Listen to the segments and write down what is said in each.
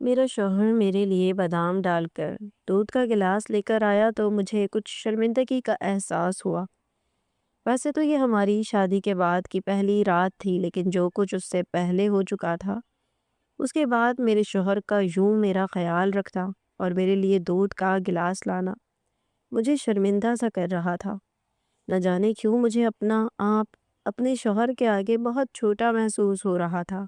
میرا شوہر میرے لیے بادام ڈال کر دودھ کا گلاس لے کر آیا تو مجھے کچھ شرمندگی کا احساس ہوا۔ ویسے تو یہ ہماری شادی کے بعد کی پہلی رات تھی، لیکن جو کچھ اس سے پہلے ہو چکا تھا، اس کے بعد میرے شوہر کا یوں میرا خیال رکھنا اور میرے لیے دودھ کا گلاس لانا مجھے شرمندہ سا کر رہا تھا۔ نہ جانے کیوں مجھے اپنا آپ اپنے شوہر کے آگے بہت چھوٹا محسوس ہو رہا تھا۔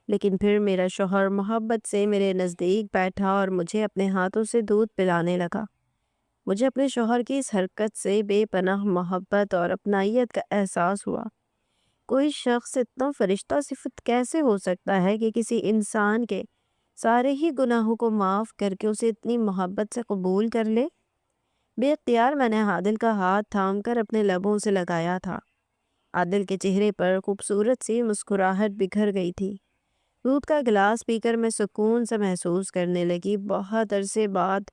لیکن پھر میرا شوہر محبت سے میرے نزدیک بیٹھا اور مجھے اپنے ہاتھوں سے دودھ پلانے لگا۔ مجھے اپنے شوہر کی اس حرکت سے بے پناہ محبت اور اپنائیت کا احساس ہوا۔ کوئی شخص اتنا فرشتہ صفت کیسے ہو سکتا ہے کہ کسی انسان کے سارے ہی گناہوں کو معاف کر کے اسے اتنی محبت سے قبول کر لے؟ بے اختیار میں نے عادل کا ہاتھ تھام کر اپنے لبوں سے لگایا تھا۔ عادل کے چہرے پر خوبصورت سی مسکراہٹ بکھر گئی تھی۔ دودھ کا گلاس پی کر میں سکون سے محسوس کرنے لگی۔ بہت عرصے بعد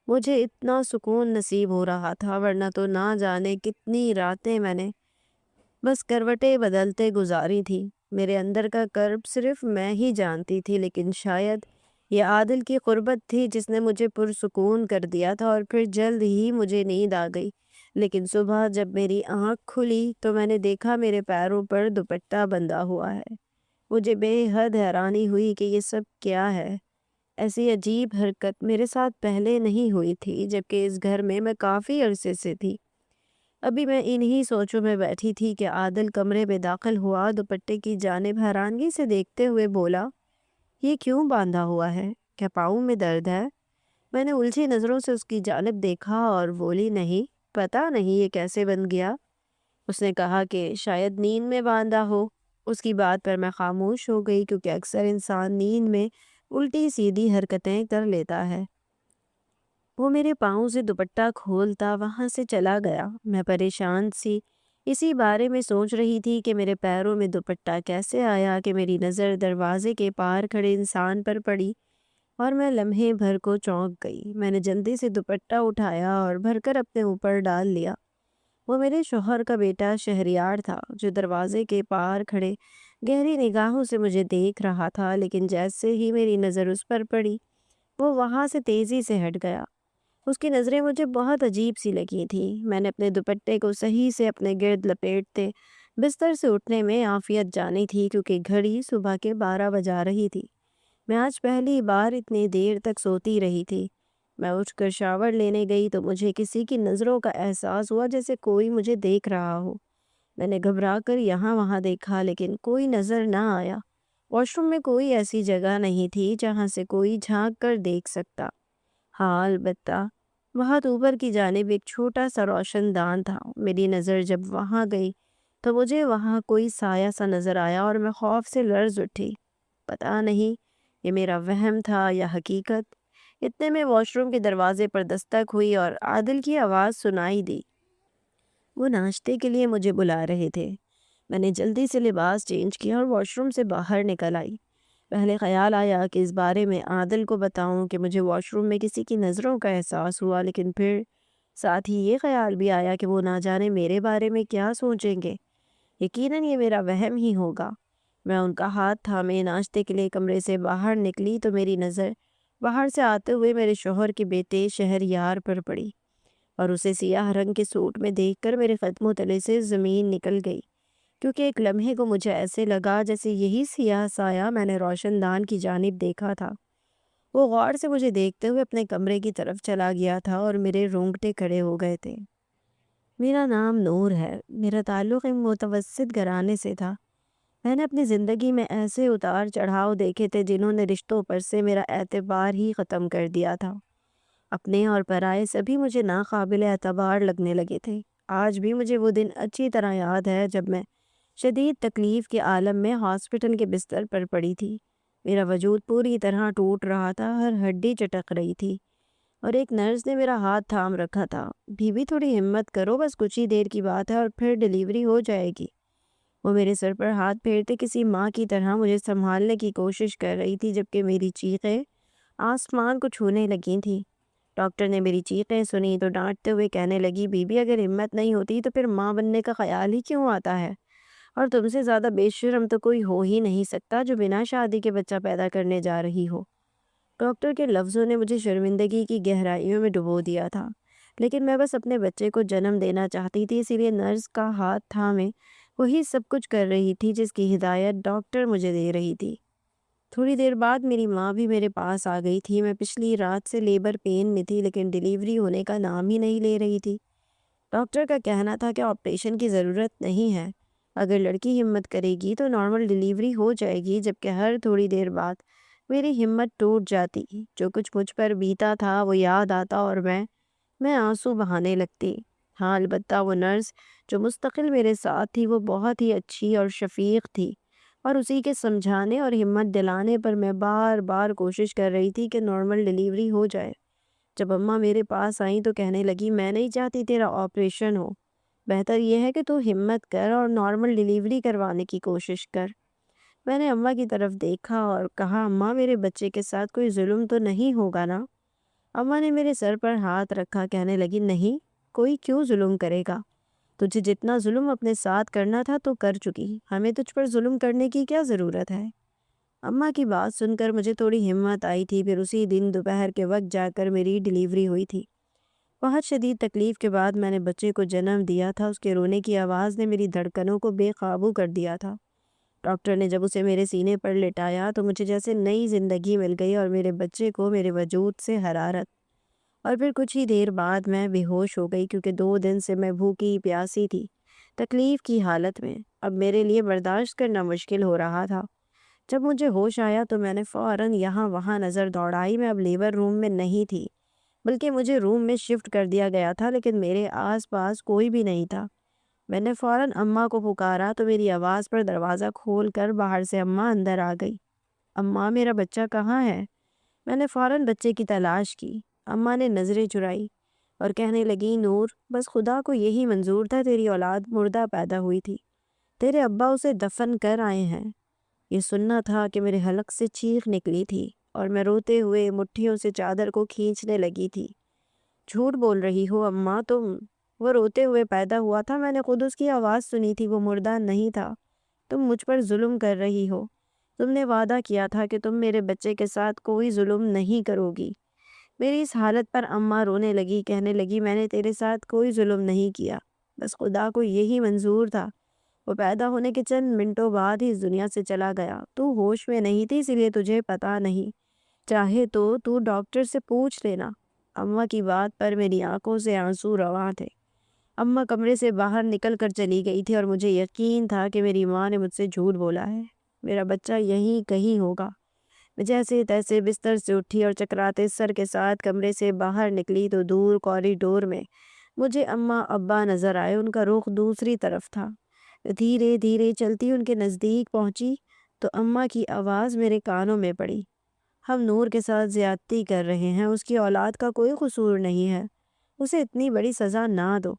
مجھے اتنا سکون نصیب ہو رہا تھا، ورنہ تو نہ جانے کتنی راتیں میں نے بس کروٹیں بدلتے گزاری تھی۔ میرے اندر کا کرب صرف میں ہی جانتی تھی، لیکن شاید یہ عادل کی قربت تھی جس نے مجھے پرسکون کر دیا تھا، اور پھر جلد ہی مجھے نیند آ گئی۔ لیکن صبح جب میری آنکھ کھلی تو میں نے دیکھا میرے پیروں پر دوپٹہ بندھا ہوا ہے۔ مجھے بے حد حیرانی ہوئی کہ یہ سب کیا ہے۔ ایسی عجیب حرکت میرے ساتھ پہلے نہیں ہوئی تھی، جبکہ اس گھر میں میں کافی عرصے سے تھی۔ ابھی میں انہی سوچوں میں بیٹھی تھی کہ عادل کمرے میں داخل ہوا، دوپٹے کی جانب حیرانگی سے دیکھتے ہوئے بولا، یہ کیوں باندھا ہوا ہے؟ کیا پاؤں میں درد ہے؟ میں نے الجھی نظروں سے اس کی جانب دیکھا اور بولی، نہیں، پتہ نہیں یہ کیسے بن گیا۔ اس نے کہا کہ شاید نیند میں باندھا ہو۔ اس کی بات پر میں خاموش ہو گئی، کیونکہ اکثر انسان نیند میں الٹی سیدھی حرکتیں کر لیتا ہے۔ وہ میرے پاؤں سے دوپٹہ کھولتا وہاں سے چلا گیا۔ میں پریشان سی اسی بارے میں سوچ رہی تھی کہ میرے پیروں میں دوپٹہ کیسے آیا کہ میری نظر دروازے کے پار کھڑے انسان پر پڑی، اور میں لمحے بھر کو چونک گئی۔ میں نے جلدی سے دوپٹہ اٹھایا اور بھر کر اپنے اوپر ڈال لیا۔ وہ میرے شوہر کا بیٹا شہریار تھا، جو دروازے کے پار کھڑے گہری نگاہوں سے مجھے دیکھ رہا تھا، لیکن جیسے ہی میری نظر اس پر پڑی وہ وہاں سے تیزی سے ہٹ گیا۔ اس کی نظریں مجھے بہت عجیب سی لگی تھیں۔ میں نے اپنے دوپٹے کو صحیح سے اپنے گرد لپیٹتے بستر سے اٹھنے میں عافیت جانی تھی، کیونکہ گھڑی صبح کے 12 بجا رہی تھی۔ میں آج پہلی بار اتنی دیر تک سوتی رہی تھی۔ میں اٹھ کر شاور لینے گئی تو مجھے کسی کی نظروں کا احساس ہوا، جیسے کوئی مجھے دیکھ رہا ہو۔ میں نے گھبرا کر یہاں وہاں دیکھا، لیکن کوئی نظر نہ آیا۔ واش روم میں کوئی ایسی جگہ نہیں تھی جہاں سے کوئی جھانک کر دیکھ سکتا۔ ہاں، البتہ بہت اوپر کی جانب ایک چھوٹا سا روشن دان تھا۔ میری نظر جب وہاں گئی تو مجھے وہاں کوئی سایہ سا نظر آیا اور میں خوف سے لرز اٹھی۔ پتہ نہیں یہ میرا وہم تھا یا حقیقت۔ اتنے میں واش روم کے دروازے پر دستک ہوئی اور عادل کی آواز سنائی دی۔ وہ ناشتے کے لیے مجھے بلا رہے تھے۔ میں نے جلدی سے لباس چینج کیا اور واش روم سے باہر نکل آئی۔ پہلے خیال آیا کہ اس بارے میں عادل کو بتاؤں کہ مجھے واش روم میں کسی کی نظروں کا احساس ہوا، لیکن پھر ساتھ ہی یہ خیال بھی آیا کہ وہ نہ جانے میرے بارے میں کیا سوچیں گے۔ یقیناً یہ میرا وہم ہی ہوگا۔ میں ان کا ہاتھ تھامے ناشتے کے لیے کمرے سے باہر نکلی تو میری نظر باہر سے آتے ہوئے میرے شوہر کے بیٹے شہریار پر پڑی، اور اسے سیاہ رنگ کے سوٹ میں دیکھ کر میرے قدموں تلے سے زمین نکل گئی، کیونکہ ایک لمحے کو مجھے ایسے لگا جیسے یہی سیاہ سایہ میں نے روشن دان کی جانب دیکھا تھا۔ وہ غور سے مجھے دیکھتے ہوئے اپنے کمرے کی طرف چلا گیا تھا اور میرے رونگٹے کھڑے ہو گئے تھے۔ میرا نام نور ہے۔ میرا تعلق ایک متوسط گھرانے سے تھا۔ میں نے اپنی زندگی میں ایسے اتار چڑھاؤ دیکھے تھے جنہوں نے رشتوں پر سے میرا اعتبار ہی ختم کر دیا تھا۔ اپنے اور پرائے سبھی مجھے ناقابل اعتبار لگنے لگے تھے۔ آج بھی مجھے وہ دن اچھی طرح یاد ہے جب میں شدید تکلیف کے عالم میں ہاسپٹل کے بستر پر پڑی تھی۔ میرا وجود پوری طرح ٹوٹ رہا تھا، ہر ہڈی چٹک رہی تھی، اور ایک نرس نے میرا ہاتھ تھام رکھا تھا۔ بی تھوڑی ہمت کرو، بس کچھ ہی دیر کی بات ہے اور پھر ڈیلیوری ہو جائے گی۔ وہ میرے سر پر ہاتھ پھیرتے کسی ماں کی طرح مجھے سنبھالنے کی کوشش کر رہی تھی، جبکہ میری چیخیں آسمان کو چھونے لگی تھیں۔ ڈاکٹر نے میری چیخیں سنی تو ڈانٹتے ہوئے کہنے لگی، بی بی اگر ہمت نہیں ہوتی تو پھر ماں بننے کا خیال ہی کیوں آتا ہے؟ اور تم سے زیادہ بے شرم تو کوئی ہو ہی نہیں سکتا جو بنا شادی کے بچہ پیدا کرنے جا رہی ہو۔ ڈاکٹر کے لفظوں نے مجھے شرمندگی کی گہرائیوں میں ڈبو دیا تھا، لیکن میں بس اپنے بچے کو جنم دینا چاہتی تھی، اسی لیے نرس کا ہاتھ تھامے وہی سب کچھ کر رہی تھی جس کی ہدایت ڈاکٹر مجھے دے رہی تھی۔ تھوڑی دیر بعد میری ماں بھی میرے پاس آ گئی تھی۔ میں پچھلی رات سے لیبر پین میں تھی، لیکن ڈیلیوری ہونے کا نام ہی نہیں لے رہی تھی۔ ڈاکٹر کا کہنا تھا کہ آپریشن کی ضرورت نہیں ہے، اگر لڑکی ہمت کرے گی تو نارمل ڈیلیوری ہو جائے گی، جبکہ ہر تھوڑی دیر بعد میری ہمت ٹوٹ جاتی، جو کچھ مجھ پر بیتا تھا وہ یاد آتا اور میں آنسو بہانے لگتی۔ ہاں، البتہ وہ نرس جو مستقل میرے ساتھ تھی وہ بہت ہی اچھی اور شفیق تھی، اور اسی کے سمجھانے اور ہمت دلانے پر میں بار بار کوشش کر رہی تھی کہ نارمل ڈیلیوری ہو جائے۔ جب اماں میرے پاس آئیں تو کہنے لگی، میں نہیں چاہتی تیرا آپریشن ہو، بہتر یہ ہے کہ تو ہمت کر اور نارمل ڈیلیوری کروانے کی کوشش کر۔ میں نے اماں کی طرف دیکھا اور کہا، اماں میرے بچے کے ساتھ کوئی ظلم تو نہیں ہوگا نا؟ اماں نے میرے سر پر ہاتھ رکھا، کہنے لگی، نہیں، کوئی کیوں ظلم کرے گا؟ تجھے جتنا ظلم اپنے ساتھ کرنا تھا تو کر چکی، ہمیں تجھ پر ظلم کرنے کی کیا ضرورت ہے؟ اماں کی بات سن کر مجھے تھوڑی ہمت آئی تھی۔ پھر اسی دن دوپہر کے وقت جا کر میری ڈیلیوری ہوئی تھی۔ بہت شدید تکلیف کے بعد میں نے بچے کو جنم دیا تھا۔ اس کے رونے کی آواز نے میری دھڑکنوں کو بے قابو کر دیا تھا۔ ڈاکٹر نے جب اسے میرے سینے پر لٹایا تو مجھے جیسے نئی زندگی مل گئی اور میرے بچے کو میرے وجود سے حرارت۔ اور پھر کچھ ہی دیر بعد میں بے ہوش ہو گئی، کیونکہ 2 دن سے میں بھوکی پیاسی تھی، تکلیف کی حالت میں۔ اب میرے لیے برداشت کرنا مشکل ہو رہا تھا۔ جب مجھے ہوش آیا تو میں نے فوراً یہاں وہاں نظر دوڑائی۔ میں اب لیبر روم میں نہیں تھی، بلکہ مجھے روم میں شفٹ کر دیا گیا تھا، لیکن میرے آس پاس کوئی بھی نہیں تھا۔ میں نے فوراً اماں کو پکارا تو میری آواز پر دروازہ کھول کر باہر سے اماں اندر آ گئی۔ اماں، میرا بچہ کہاں ہے؟ میں نے فوراً بچے کی تلاش کی۔ اماں نے نظریں چرائی اور کہنے لگی، نور، بس خدا کو یہی منظور تھا، تیری اولاد مردہ پیدا ہوئی تھی، تیرے ابا اسے دفن کر آئے ہیں۔ یہ سننا تھا کہ میرے حلق سے چیخ نکلی تھی اور میں روتے ہوئے مٹھیوں سے چادر کو کھینچنے لگی تھی۔ جھوٹ بول رہی ہو اماں تم، وہ روتے ہوئے پیدا ہوا تھا، میں نے خود اس کی آواز سنی تھی، وہ مردہ نہیں تھا۔ تم مجھ پر ظلم کر رہی ہو، تم نے وعدہ کیا تھا کہ تم میرے بچے کے ساتھ کوئی ظلم نہیں کرو گی۔ میری اس حالت پر اماں رونے لگی، کہنے لگی، میں نے تیرے ساتھ کوئی ظلم نہیں کیا، بس خدا کو یہی منظور تھا۔ وہ پیدا ہونے کے چند منٹوں بعد ہی اس دنیا سے چلا گیا۔ تو ہوش میں نہیں تھی، اسی لیے تجھے پتا نہیں، چاہے تو ڈاکٹر سے پوچھ لینا۔ اماں کی بات پر میری آنکھوں سے آنسو رواں تھے۔ اماں کمرے سے باہر نکل کر چلی گئی تھی اور مجھے یقین تھا کہ میری ماں نے مجھ سے جھوٹ بولا ہے، میرا بچہ یہیں کہیں ہوگا۔ میں جیسے تیسے بستر سے اٹھی اور چکراتے سر کے ساتھ کمرے سے باہر نکلی تو دور کوریڈور میں مجھے اماں ابا نظر آئے۔ ان کا رخ دوسری طرف تھا۔ دھیرے دھیرے چلتی ان کے نزدیک پہنچی تو اماں کی آواز میرے کانوں میں پڑی، ہم نور کے ساتھ زیادتی کر رہے ہیں، اس کی اولاد کا کوئی قصور نہیں ہے، اسے اتنی بڑی سزا نہ دو۔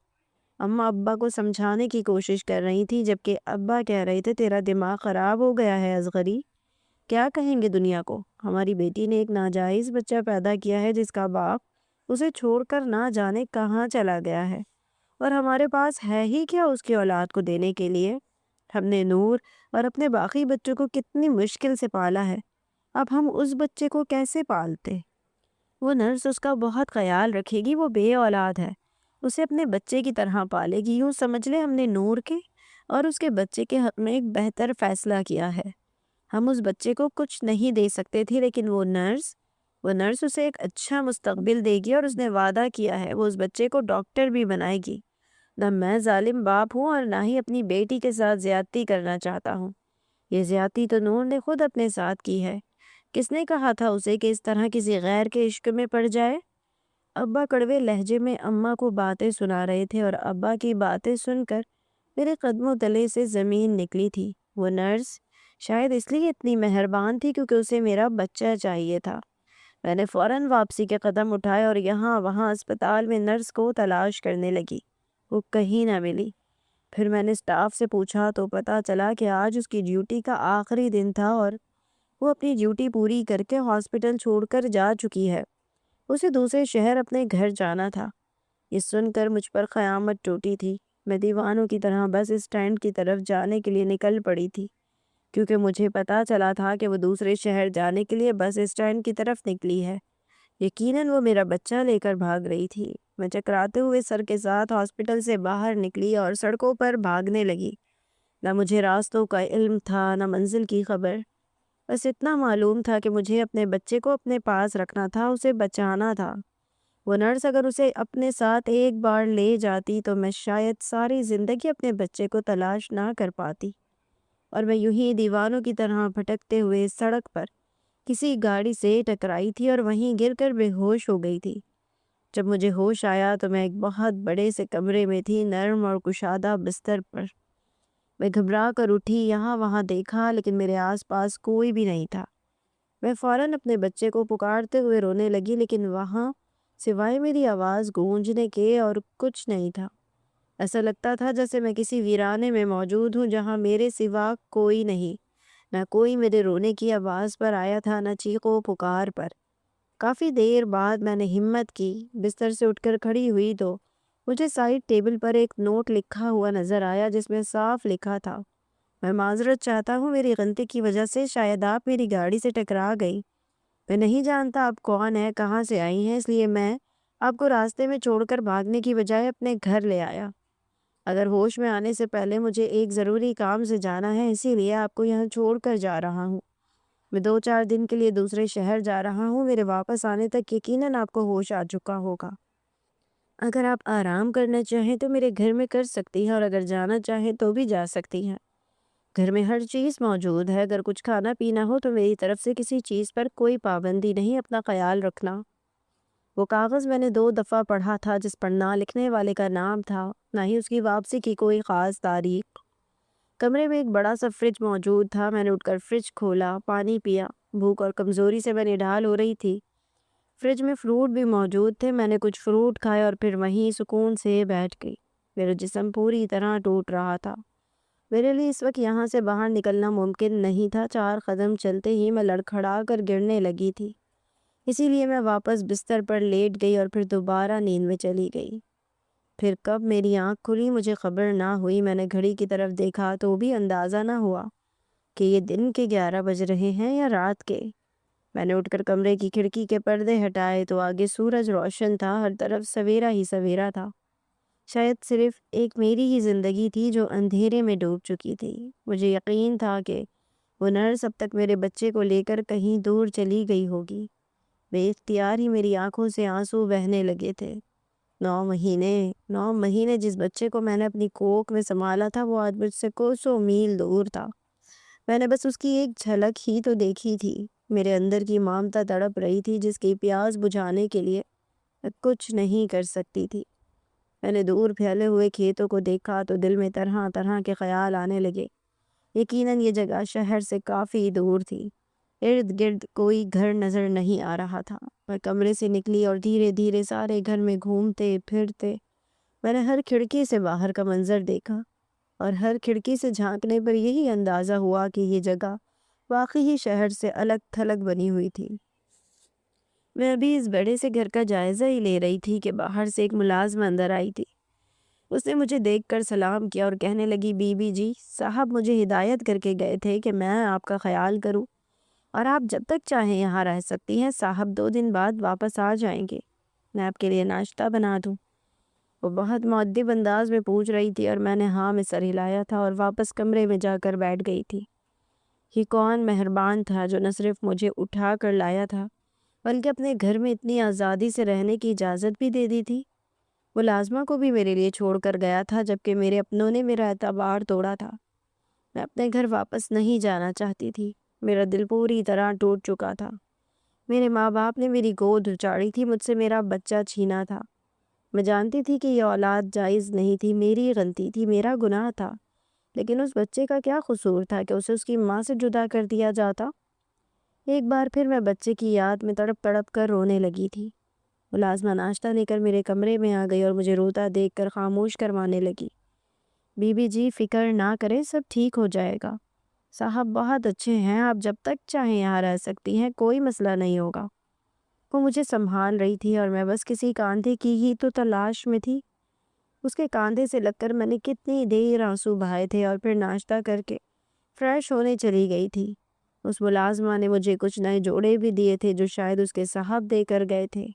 اماں ابا کو سمجھانے کی کوشش کر رہی تھی، جبکہ ابا کہہ رہے تھے، تیرا دماغ خراب ہو گیا ہے اصغری، کیا کہیں گے دنیا کو؟ ہماری بیٹی نے ایک ناجائز بچہ پیدا کیا ہے جس کا باپ اسے چھوڑ کر نہ جانے کہاں چلا گیا ہے، اور ہمارے پاس ہے ہی کیا اس کی اولاد کو دینے کے لیے؟ ہم نے نور اور اپنے باقی بچوں کو کتنی مشکل سے پالا ہے، اب ہم اس بچے کو کیسے پالتے؟ وہ نرس اس کا بہت خیال رکھے گی، وہ بے اولاد ہے، اسے اپنے بچے کی طرح پالے گی۔ یوں سمجھ لے ہم نے نور کے اور اس کے بچے کے حق میں ایک بہتر فیصلہ کیا ہے۔ ہم اس بچے کو کچھ نہیں دے سکتے تھے، لیکن وہ نرس اسے ایک اچھا مستقبل دے گی، اور اس نے وعدہ کیا ہے وہ اس بچے کو ڈاکٹر بھی بنائے گی۔ نہ میں ظالم باپ ہوں اور نہ ہی اپنی بیٹی کے ساتھ زیادتی کرنا چاہتا ہوں۔ یہ زیادتی تو نور نے خود اپنے ساتھ کی ہے، کس نے کہا تھا اسے کہ اس طرح کسی غیر کے عشق میں پڑ جائے؟ ابا کڑوے لہجے میں اماں کو باتیں سنا رہے تھے، اور ابا کی باتیں سن کر میرے قدموں تلے سے زمین نکلی تھی۔ وہ نرس شاید اس لیے اتنی مہربان تھی کیونکہ اسے میرا بچہ چاہیے تھا۔ میں نے فوراً واپسی کے قدم اٹھائے اور یہاں وہاں اسپتال میں نرس کو تلاش کرنے لگی، وہ کہیں نہ ملی۔ پھر میں نے سٹاف سے پوچھا تو پتہ چلا کہ آج اس کی ڈیوٹی کا آخری دن تھا اور وہ اپنی ڈیوٹی پوری کر کے ہاسپٹل چھوڑ کر جا چکی ہے، اسے دوسرے شہر اپنے گھر جانا تھا۔ یہ سن کر مجھ پر قیامت ٹوٹی تھی۔ میں دیوانوں کی طرح بس اسٹینڈ کی طرف جانے کے لیے نکل پڑی تھی۔ کیونکہ مجھے پتا چلا تھا کہ وہ دوسرے شہر جانے کے لیے بس اسٹینڈ کی طرف نکلی ہے۔ یقیناً وہ میرا بچہ لے کر بھاگ رہی تھی۔ میں چکراتے ہوئے سر کے ساتھ ہاسپٹل سے باہر نکلی اور سڑکوں پر بھاگنے لگی۔ نہ مجھے راستوں کا علم تھا، نہ منزل کی خبر۔ بس اتنا معلوم تھا کہ مجھے اپنے بچے کو اپنے پاس رکھنا تھا، اسے بچانا تھا۔ وہ نرس اگر اسے اپنے ساتھ ایک بار لے جاتی تو میں شاید ساری زندگی اپنے بچے کو تلاش نہ کر پاتی، اور میں یوں ہی دیوانوں کی طرح بھٹکتے ہوئے سڑک پر کسی گاڑی سے ٹکرائی تھی اور وہیں گر کر بے ہوش ہو گئی تھی۔ جب مجھے ہوش آیا تو میں ایک بہت بڑے سے کمرے میں تھی، نرم اور کشادہ بستر پر۔ میں گھبرا کر اٹھی، یہاں وہاں دیکھا، لیکن میرے آس پاس کوئی بھی نہیں تھا۔ میں فوراً اپنے بچے کو پکارتے ہوئے رونے لگی، لیکن وہاں سوائے میری آواز گونجنے کے اور کچھ نہیں تھا۔ ایسا لگتا تھا جیسے میں کسی ویرانے میں موجود ہوں جہاں میرے سوا کوئی نہیں۔ نہ کوئی میرے رونے کی آواز پر آیا تھا، نہ چیخ و پکار پر۔ کافی دیر بعد میں نے ہمت کی، بستر سے اٹھ کر کھڑی ہوئی تو مجھے سائڈ ٹیبل پر ایک نوٹ لکھا ہوا نظر آیا جس میں صاف لکھا تھا: میں معذرت چاہتا ہوں، میری غلطی کی وجہ سے شاید آپ میری گاڑی سے ٹکرا گئی۔ میں نہیں جانتا آپ کون ہیں، کہاں سے آئی ہیں، اس لیے میں آپ کو راستے میں چھوڑ کر بھاگنے کی بجائے اپنے گھر لے آیا۔ اگر ہوش میں آنے سے پہلے مجھے ایک ضروری کام سے جانا ہے، اسی لیے آپ کو یہاں چھوڑ کر جا رہا ہوں۔ میں 2-4 دن کے لیے دوسرے شہر جا رہا ہوں، میرے واپس آنے تک یقیناً آپ کو ہوش آ چکا ہوگا۔ اگر آپ آرام کرنا چاہیں تو میرے گھر میں کر سکتی ہیں، اور اگر جانا چاہیں تو بھی جا سکتی ہیں۔ گھر میں ہر چیز موجود ہے، اگر کچھ کھانا پینا ہو تو میری طرف سے کسی چیز پر کوئی پابندی نہیں، اپنا خیال رکھنا۔ وہ کاغذ میں نے 2 دفعہ پڑھا تھا، جس پر نہ لکھنے والے کا نام تھا، نہ ہی اس کی واپسی کی کوئی خاص تاریخ۔ کمرے میں ایک بڑا سا فریج موجود تھا، میں نے اٹھ کر فریج کھولا، پانی پیا۔ بھوک اور کمزوری سے میں نڈھال ہو رہی تھی۔ فریج میں فروٹ بھی موجود تھے، میں نے کچھ فروٹ کھائے اور پھر وہیں سکون سے بیٹھ گئی۔ میرا جسم پوری طرح ٹوٹ رہا تھا۔ میرے لیے اس وقت یہاں سے باہر نکلنا ممکن نہیں تھا۔ 4 قدم چلتے ہی میں لڑکھڑا کر گرنے لگی تھی، اسی لیے میں واپس بستر پر لیٹ گئی اور پھر دوبارہ نیند میں چلی گئی۔ پھر کب میری آنکھ کھلی مجھے خبر نہ ہوئی۔ میں نے گھڑی کی طرف دیکھا تو بھی اندازہ نہ ہوا کہ یہ دن کے 11 بج رہے ہیں یا رات کے۔ میں نے اٹھ کر کمرے کی کھڑکی کے پردے ہٹائے تو آگے سورج روشن تھا، ہر طرف سویرا ہی سویرا تھا۔ شاید صرف ایک میری ہی زندگی تھی جو اندھیرے میں ڈوب چکی تھی۔ مجھے یقین تھا کہ وہ نرس اب تک میرے بچے کو لے کر کہیں دور چلی گئی ہوگی۔ بے اختیار ہی میری آنکھوں سے آنسو بہنے لگے تھے۔ 9 مہینے جس بچے کو میں نے اپنی کوکھ میں سنبھالا تھا، وہ آج مجھ سے کوسوں میل دور تھا۔ میں نے بس اس کی ایک جھلک ہی تو دیکھی تھی۔ میرے اندر کی مامتا تڑپ رہی تھی، جس کی پیاس بجھانے کے لیے میں کچھ نہیں کر سکتی تھی۔ میں نے دور پھیلے ہوئے کھیتوں کو دیکھا تو دل میں طرح طرح کے خیال آنے لگے۔ یقیناً یہ جگہ شہر سے کافی دور تھی۔ ارد گرد کوئی گھر نظر نہیں آ رہا تھا۔ میں کمرے سے نکلی اور دھیرے دھیرے سارے گھر میں گھومتے پھرتے میں نے ہر کھڑکی سے باہر کا منظر دیکھا، اور ہر کھڑکی سے جھانکنے پر یہی اندازہ ہوا کہ یہ جگہ واقعی ہی شہر سے الگ تھلگ بنی ہوئی تھی۔ میں ابھی اس بڑے سے گھر کا جائزہ ہی لے رہی تھی کہ باہر سے ایک ملازمہ اندر آئی تھی۔ اس نے مجھے دیکھ کر سلام کیا اور کہنے لگی، بی بی جی، صاحب مجھے ہدایت کر کے گئے تھے کہ میں آپ کا خیال کروں، اور آپ جب تک چاہیں یہاں رہ سکتی ہیں۔ صاحب 2 دن بعد واپس آ جائیں گے، میں آپ کے لیے ناشتہ بنا دوں۔ وہ بہت مؤدب انداز میں پوچھ رہی تھی اور میں نے ہاں میں سر ہلایا تھا اور واپس کمرے میں جا کر بیٹھ گئی تھی۔ یہ کون مہربان تھا جو نہ صرف مجھے اٹھا کر لایا تھا بلکہ اپنے گھر میں اتنی آزادی سے رہنے کی اجازت بھی دے دی تھی۔ ملازمہ کو بھی میرے لیے چھوڑ کر گیا تھا، جبکہ میرے اپنوں نے میرا اعتبار توڑا تھا۔ میں اپنے گھر واپس نہیں جانا چاہتی تھی۔ میرا دل پوری طرح ٹوٹ چکا تھا۔ میرے ماں باپ نے میری گود اچاڑی تھی، مجھ سے میرا بچہ چھینا تھا۔ میں جانتی تھی کہ یہ اولاد جائز نہیں تھی، میری غلطی تھی، میرا گناہ تھا، لیکن اس بچے کا کیا قصور تھا کہ اسے اس کی ماں سے جدا کر دیا جاتا؟ ایک بار پھر میں بچے کی یاد میں تڑپ تڑپ کر رونے لگی تھی۔ ملازمہ ناشتہ لے کر میرے کمرے میں آ گئی اور مجھے روتا دیکھ کر خاموش کروانے لگی۔ بی بی جی، فکر نہ کریں، سب ٹھیک ہو جائے گا۔ صاحب بہت اچھے ہیں، آپ جب تک چاہیں یہاں رہ سکتی ہیں، کوئی مسئلہ نہیں ہوگا۔ وہ مجھے سنبھال رہی تھی اور میں بس کسی کاندھے کی ہی تو تلاش میں تھی۔ اس کے کاندھے سے لگ کر میں نے کتنی دیر آنسو بہائے تھے، اور پھر ناشتہ کر کے فریش ہونے چلی گئی تھی۔ اس ملازمہ نے مجھے کچھ نئے جوڑے بھی دیے تھے جو شاید اس کے صاحب دے کر گئے تھے۔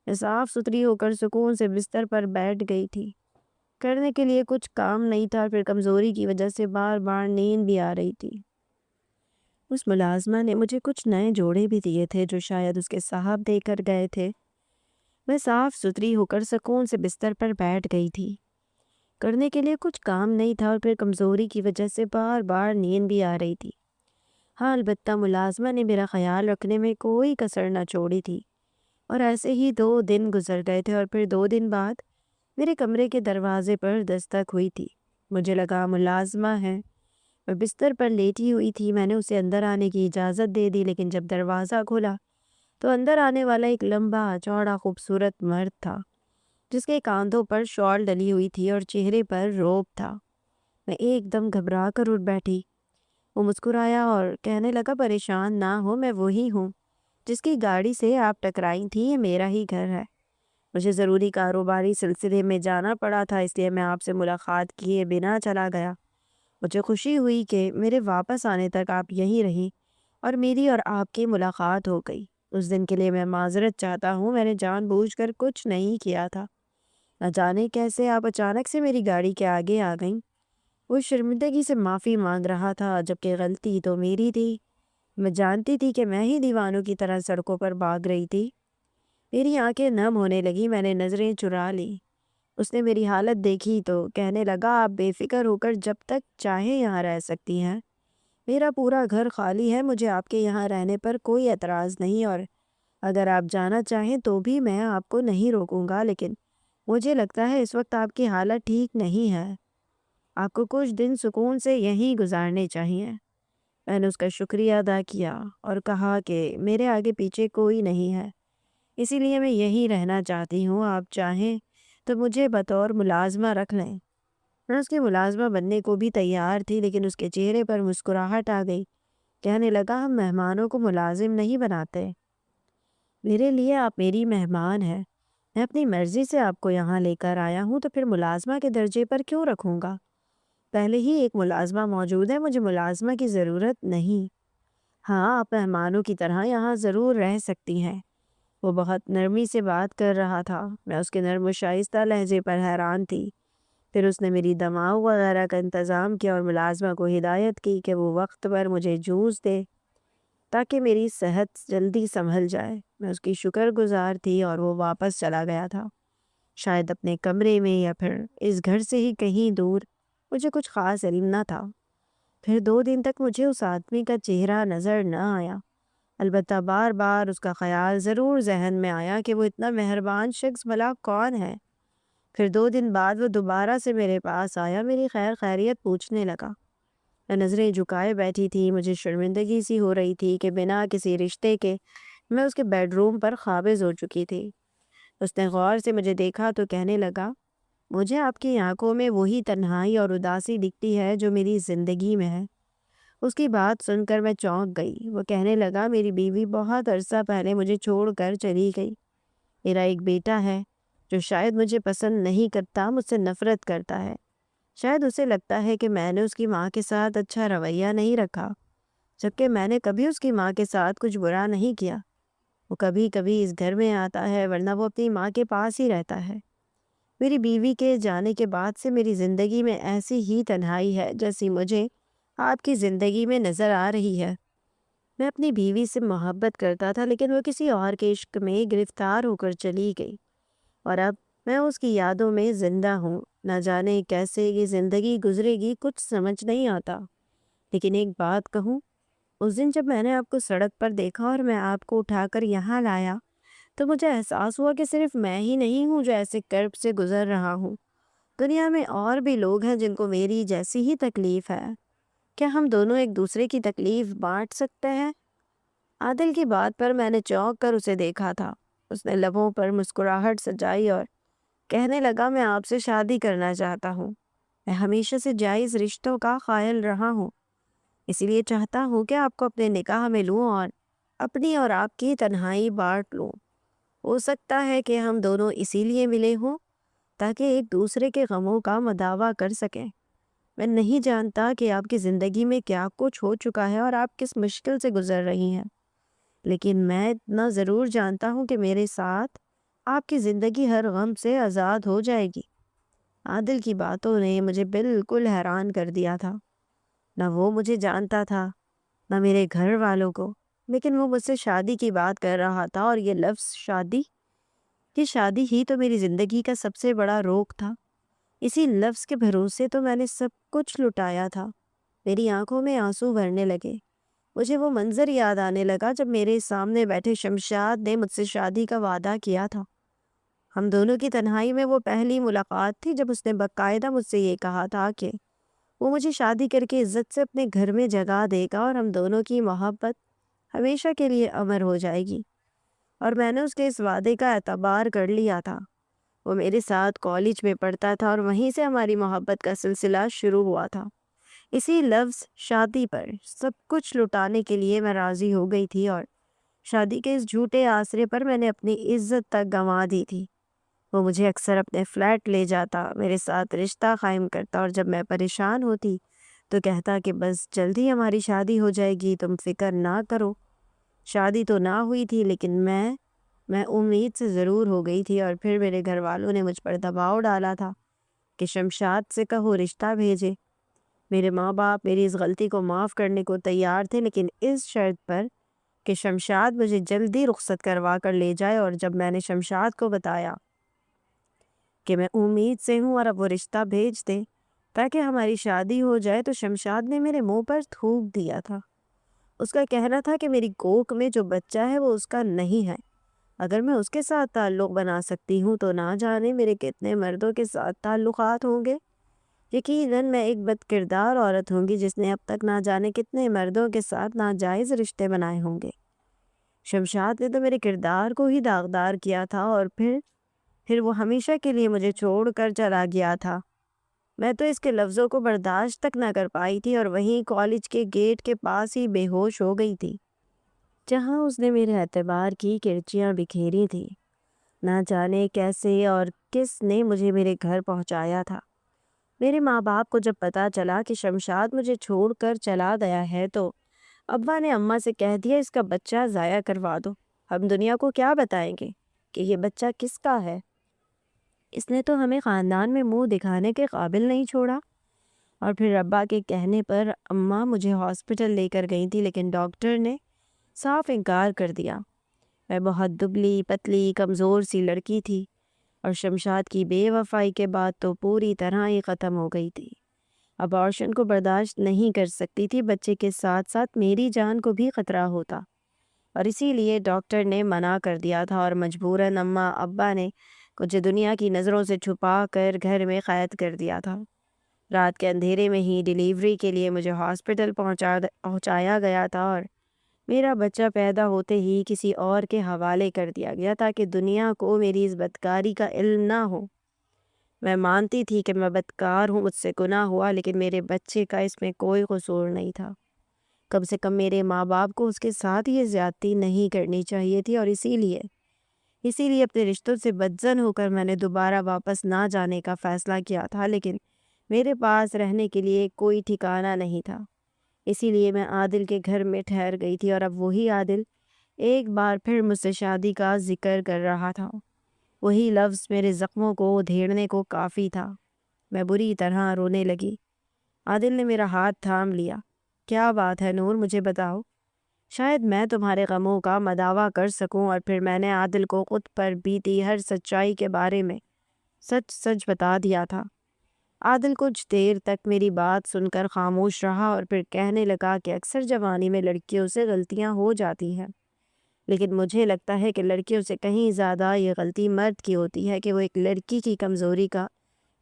میں صاف ستھری ہو کر سکون سے بستر پر بیٹھ گئی تھی۔ کرنے کے لیے کچھ کام نہیں تھا، پھر کمزوری کی وجہ سے بار بار نیند بھی آ رہی تھی۔ اس ملازمہ نے مجھے کچھ نئے جوڑے بھی دیے تھے جو شاید اس کے صاحب دے کر گئے تھے۔ میں صاف ستھری ہو کر سکون سے بستر پر بیٹھ گئی تھی۔ کرنے کے لیے کچھ کام نہیں تھا اور پھر کمزوری کی وجہ سے بار بار نیند بھی آ رہی تھی۔ ہاں، البتہ ملازمہ نے میرا خیال رکھنے میں کوئی کسر نہ چھوڑی تھی، اور ایسے ہی 2 دن گزر گئے تھے اور پھر 2 دن بعد میرے کمرے کے دروازے پر دستک ہوئی تھی۔ مجھے لگا ملازمہ ہے۔ میں بستر پر لیٹی ہوئی تھی۔ میں نے اسے اندر آنے کی اجازت دے دی، لیکن جب دروازہ کھولا تو اندر آنے والا ایک لمبا چوڑا خوبصورت مرد تھا جس کے کاندھوں پر شال ڈلی ہوئی تھی اور چہرے پر روب تھا۔ میں ایک دم گھبرا کر اٹھ بیٹھی۔ وہ مسکرایا اور کہنے لگا، پریشان نہ ہو، میں وہی ہوں جس کی گاڑی سے آپ ٹکرائی تھی، یہ میرا ہی گھر ہے۔ مجھے ضروری کاروباری سلسلے میں جانا پڑا تھا، اس لیے میں آپ سے ملاقات کیے بنا چلا گیا۔ مجھے خوشی ہوئی کہ میرے واپس آنے تک آپ یہیں رہیں اور میری اور آپ کی ملاقات ہو گئی۔ اس دن کے لیے میں معذرت چاہتا ہوں، میں نے جان بوجھ کر کچھ نہیں کیا تھا۔ نہ جانے کیسے آپ اچانک سے میری گاڑی کے آگے آ گئیں۔ وہ شرمندگی سے معافی مانگ رہا تھا، جبکہ غلطی تو میری تھی۔ میں جانتی تھی کہ میں ہی دیوانوں کی طرح سڑکوں پر بھاگ رہی تھی۔ میری آنکھیں نم ہونے لگی، میں نے نظریں چرا لی۔ اس نے میری حالت دیکھی تو کہنے لگا، آپ بے فکر ہو کر جب تک چاہیں یہاں رہ سکتی ہیں۔ میرا پورا گھر خالی ہے، مجھے آپ کے یہاں رہنے پر کوئی اعتراض نہیں، اور اگر آپ جانا چاہیں تو بھی میں آپ کو نہیں روکوں گا، لیکن مجھے لگتا ہے اس وقت آپ کی حالت ٹھیک نہیں ہے۔ آپ کو کچھ دن سکون سے یہیں گزارنے چاہیے۔ میں نے اس کا شکریہ ادا کیا اور کہا کہ میرے آگے پیچھے کوئی نہیں ہے، اسی لیے میں یہیں رہنا چاہتی ہوں۔ آپ چاہیں تو مجھے بطور ملازمہ رکھ لیں۔ میں اس کی ملازمہ بننے کو بھی تیار تھی، لیکن اس کے چہرے پر مسکراہٹ آ گئی۔ کہنے لگا، ہم مہمانوں کو ملازم نہیں بناتے۔ میرے لیے آپ میری مہمان ہیں۔ میں اپنی مرضی سے آپ کو یہاں لے کر آیا ہوں، تو پھر ملازمہ کے درجے پر کیوں رکھوں گا؟ پہلے ہی ایک ملازمہ موجود ہے، مجھے ملازمہ کی ضرورت نہیں۔ ہاں، آپ مہمانوں کی طرح یہاں ضرور رہ سکتی ہیں۔ وہ بہت نرمی سے بات کر رہا تھا۔ میں اس کے نرم و شائستہ لہجے پر حیران تھی۔ پھر اس نے میری دماغ وغیرہ کا انتظام کیا اور ملازمہ کو ہدایت کی کہ وہ وقت پر مجھے جوس دے تاکہ میری صحت جلدی سنبھل جائے۔ میں اس کی شکر گزار تھی اور وہ واپس چلا گیا تھا، شاید اپنے کمرے میں یا پھر اس گھر سے ہی کہیں دور۔ مجھے کچھ خاص علم نہ تھا۔ پھر 2 دن تک مجھے اس آدمی کا چہرہ نظر نہ آیا، البتہ بار بار اس کا خیال ضرور ذہن میں آیا کہ وہ اتنا مہربان شخص بھلا کون ہے۔ پھر 2 دن بعد وہ دوبارہ سے میرے پاس آیا، میری خیر خیریت پوچھنے لگا۔ میں نظریں جھکائے بیٹھی تھی۔ مجھے شرمندگی سی ہو رہی تھی کہ بنا کسی رشتے کے میں اس کے بیڈ روم پر قابض ہو چکی تھی۔ اس نے غور سے مجھے دیکھا تو کہنے لگا، مجھے آپ کی آنکھوں میں وہی تنہائی اور اداسی دکھتی ہے جو میری زندگی میں ہے۔ اس کی بات سن کر میں چونک گئی۔ وہ کہنے لگا، میری بیوی بہت عرصہ پہلے مجھے چھوڑ کر چلی گئی۔ میرا ایک بیٹا ہے جو شاید مجھے پسند نہیں کرتا، مجھ سے نفرت کرتا ہے۔ شاید اسے لگتا ہے کہ میں نے اس کی ماں کے ساتھ اچھا رویہ نہیں رکھا، جبکہ میں نے کبھی اس کی ماں کے ساتھ کچھ برا نہیں کیا۔ وہ کبھی کبھی اس گھر میں آتا ہے، ورنہ وہ اپنی ماں کے پاس ہی رہتا ہے۔ میری بیوی کے جانے کے بعد سے میری زندگی میں ایسی ہی تنہائی ہے جیسی مجھے آپ کی زندگی میں نظر آ رہی ہے۔ میں اپنی بیوی سے محبت کرتا تھا، لیکن وہ کسی اور کے عشق میں گرفتار ہو کر چلی گئی، اور اب میں اس کی یادوں میں زندہ ہوں۔ نہ جانے کیسے یہ زندگی گزرے گی، کچھ سمجھ نہیں آتا۔ لیکن ایک بات کہوں، اس دن جب میں نے آپ کو سڑک پر دیکھا اور میں آپ کو اٹھا کر یہاں لایا تو مجھے احساس ہوا کہ صرف میں ہی نہیں ہوں جو ایسے کرب سے گزر رہا ہوں۔ دنیا میں اور بھی لوگ ہیں جن کو میری جیسی ہی تکلیف ہے۔ کیا ہم دونوں ایک دوسرے کی تکلیف بانٹ سکتے ہیں؟ عادل کی بات پر میں نے چونک کر اسے دیکھا تھا۔ اس نے لبوں پر مسکراہٹ سجائی اور کہنے لگا، میں آپ سے شادی کرنا چاہتا ہوں۔ میں ہمیشہ سے جائز رشتوں کا قائل رہا ہوں، اسی لیے چاہتا ہوں کہ آپ کو اپنے نکاح میں لوں اور اپنی اور آپ کی تنہائی بانٹ لوں۔ ہو سکتا ہے کہ ہم دونوں اسی لیے ملے ہوں تاکہ ایک دوسرے کے غموں کا مداوع کر سکیں۔ میں نہیں جانتا کہ آپ کی زندگی میں کیا کچھ ہو چکا ہے اور آپ کس مشکل سے گزر رہی ہیں، لیکن میں اتنا ضرور جانتا ہوں کہ میرے ساتھ آپ کی زندگی ہر غم سے آزاد ہو جائے گی۔ عادل کی باتوں نے مجھے بالکل حیران کر دیا تھا۔ نہ وہ مجھے جانتا تھا، نہ میرے گھر والوں کو، لیکن وہ مجھ سے شادی کی بات کر رہا تھا، اور یہ لفظ شادی، یہ شادی ہی تو میری زندگی کا سب سے بڑا روک تھا۔ اسی لفظ کے بھروسے تو میں نے سب کچھ لٹایا تھا۔ میری آنکھوں میں آنسو بھرنے لگے۔ مجھے وہ منظر یاد آنے لگا جب میرے سامنے بیٹھے شمشاد نے مجھ سے شادی کا وعدہ کیا تھا۔ ہم دونوں کی تنہائی میں وہ پہلی ملاقات تھی جب اس نے باقاعدہ مجھ سے یہ کہا تھا کہ وہ مجھے شادی کر کے عزت سے اپنے گھر میں جگہ دے گا اور ہم دونوں کی محبت ہمیشہ کے لیے امر ہو جائے گی، اور میں نے اس کے اس وعدے کا اعتبار کر لیا تھا۔ وہ میرے ساتھ کالج میں پڑھتا تھا اور وہیں سے ہماری محبت کا سلسلہ شروع ہوا تھا۔ اسی لفظ شادی پر سب کچھ لٹانے کے لیے میں راضی ہو گئی تھی، اور شادی کے اس جھوٹے آسرے پر میں نے اپنی عزت تک گنوا دی تھی۔ وہ مجھے اکثر اپنے فلیٹ لے جاتا، میرے ساتھ رشتہ قائم کرتا، اور جب میں پریشان ہوتی تو کہتا کہ بس جلدی ہماری شادی ہو جائے گی، تم فکر نہ کرو۔ شادی تو نہ ہوئی تھی، لیکن میں امید سے ضرور ہو گئی تھی، اور پھر میرے گھر والوں نے مجھ پر دباؤ ڈالا تھا کہ شمشاد سے کہو رشتہ بھیجے۔ میرے ماں باپ میری اس غلطی کو معاف کرنے کو تیار تھے، لیکن اس شرط پر کہ شمشاد مجھے جلدی رخصت کروا کر لے جائے، اور جب میں نے شمشاد کو بتایا کہ میں امید سے ہوں اور اب وہ رشتہ بھیج دے تاکہ ہماری شادی ہو جائے، تو شمشاد نے میرے منہ پر تھوک دیا تھا۔ اس کا کہنا تھا کہ میری کوکھ میں جو بچہ ہے وہ اس کا نہیں ہے۔ اگر میں اس کے ساتھ تعلق بنا سکتی ہوں تو نہ جانے میرے کتنے مردوں کے ساتھ تعلقات ہوں گے۔ یقیناً میں ایک بد کردار عورت ہوں گی جس نے اب تک نہ جانے کتنے مردوں کے ساتھ ناجائز رشتے بنائے ہوں گے۔ شمشاد نے تو میرے کردار کو ہی داغدار کیا تھا، اور پھر وہ ہمیشہ کے لیے مجھے چھوڑ کر چلا گیا تھا۔ میں تو اس کے لفظوں کو برداشت تک نہ کر پائی تھی، اور وہیں کالج کے گیٹ کے پاس ہی بے ہوش ہو گئی تھی جہاں اس نے میرے اعتبار کی کرچیاں بکھیری تھی۔ نہ جانے کیسے اور کس نے مجھے میرے گھر پہنچایا تھا۔ میرے ماں باپ کو جب پتا چلا کہ شمشاد مجھے چھوڑ کر چلا گیا ہے تو ابا نے اماں سے کہہ دیا اس کا بچہ ضائع کروا دو۔ ہم دنیا کو کیا بتائیں گے کہ یہ بچہ کس کا ہے؟ اس نے تو ہمیں خاندان میں منہ دکھانے کے قابل نہیں چھوڑا۔ اور پھر ابا کے کہنے پر اماں مجھے ہاسپٹل لے کر گئی تھی، لیکن ڈاکٹر نے صاف انکار کر دیا۔ میں بہت دبلی پتلی کمزور سی لڑکی تھی، اور شمشاد کی بے وفائی کے بعد تو پوری طرح ہی ختم ہو گئی تھی۔ ابارشن کو برداشت نہیں کر سکتی تھی، بچے کے ساتھ ساتھ میری جان کو بھی خطرہ ہوتا، اور اسی لیے ڈاکٹر نے منع کر دیا تھا، اور مجبوراً اماں ابا نے مجھے دنیا کی نظروں سے چھپا کر گھر میں قید کر دیا تھا۔ رات کے اندھیرے میں ہی ڈیلیوری کے لیے مجھے ہاسپٹل پہنچایا گیا تھا، اور میرا بچہ پیدا ہوتے ہی کسی اور کے حوالے کر دیا گیا تاکہ دنیا کو میری اس بدکاری کا علم نہ ہو۔ میں مانتی تھی کہ میں بدکار ہوں، مجھ سے گناہ ہوا، لیکن میرے بچے کا اس میں کوئی قصور نہیں تھا۔ کم سے کم میرے ماں باپ کو اس کے ساتھ یہ زیادتی نہیں کرنی چاہیے تھی، اور اسی لیے اپنے رشتوں سے بدزن ہو کر میں نے دوبارہ واپس نہ جانے کا فیصلہ کیا تھا، لیکن میرے پاس رہنے کے لیے کوئی ٹھکانہ نہیں تھا۔ اسی لیے میں عادل کے گھر میں ٹھہر گئی تھی، اور اب وہی عادل ایک بار پھر مجھ سے شادی کا ذکر کر رہا تھا۔ وہی لفظ میرے زخموں کو ادھیڑنے کو کافی تھا۔ میں بری طرح رونے لگی۔ عادل نے میرا ہاتھ تھام لیا۔ کیا بات ہے نور، مجھے بتاؤ، شاید میں تمہارے غموں کا مداوع کر سکوں۔ اور پھر میں نے عادل کو خود پر بیتی ہر سچائی کے بارے میں سچ سچ بتا دیا تھا۔ عادل کچھ دیر تک میری بات سن کر خاموش رہا، اور پھر کہنے لگا کہ اکثر جوانی میں لڑکیوں سے غلطیاں ہو جاتی ہیں، لیکن مجھے لگتا ہے کہ لڑکیوں سے کہیں زیادہ یہ غلطی مرد کی ہوتی ہے کہ وہ ایک لڑکی کی کمزوری کا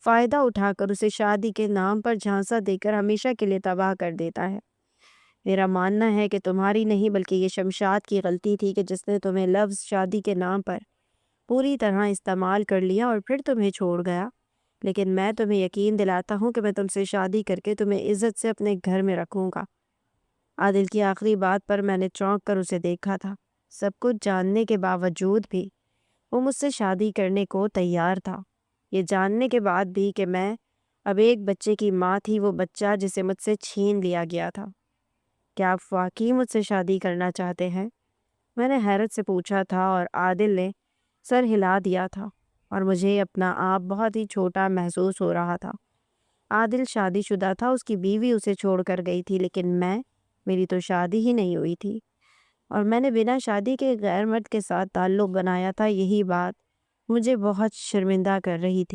فائدہ اٹھا کر اسے شادی کے نام پر جھانسا دے کر ہمیشہ کے لیے تباہ کر دیتا ہے۔ میرا ماننا ہے کہ تمہاری نہیں بلکہ یہ شمشاد کی غلطی تھی کہ جس نے تمہیں لفظ شادی کے نام پر پوری طرح استعمال کر لیا اور پھر تمہیں چھوڑ گیا، لیکن میں تمہیں یقین دلاتا ہوں کہ میں تم سے شادی کر کے تمہیں عزت سے اپنے گھر میں رکھوں گا۔ عادل کی آخری بات پر میں نے چونک کر اسے دیکھا تھا۔ سب کچھ جاننے کے باوجود بھی وہ مجھ سے شادی کرنے کو تیار تھا، یہ جاننے کے بعد بھی کہ میں اب ایک بچے کی ماں تھی وہ بچہ جسے مجھ سے چھین لیا گیا تھا۔ کیا آپ واقعی مجھ سے شادی کرنا چاہتے ہیں؟ میں نے حیرت سے پوچھا تھا اور عادل نے سر ہلا دیا تھا اور مجھے اپنا آپ بہت ہی چھوٹا محسوس ہو رہا تھا۔ عادل شادی شدہ تھا، اس کی بیوی اسے چھوڑ کر گئی تھی، لیکن میری تو شادی ہی نہیں ہوئی تھی اور میں نے بنا شادی کے غیر مرد کے ساتھ تعلق بنایا تھا۔ یہی بات مجھے بہت شرمندہ کر رہی تھی۔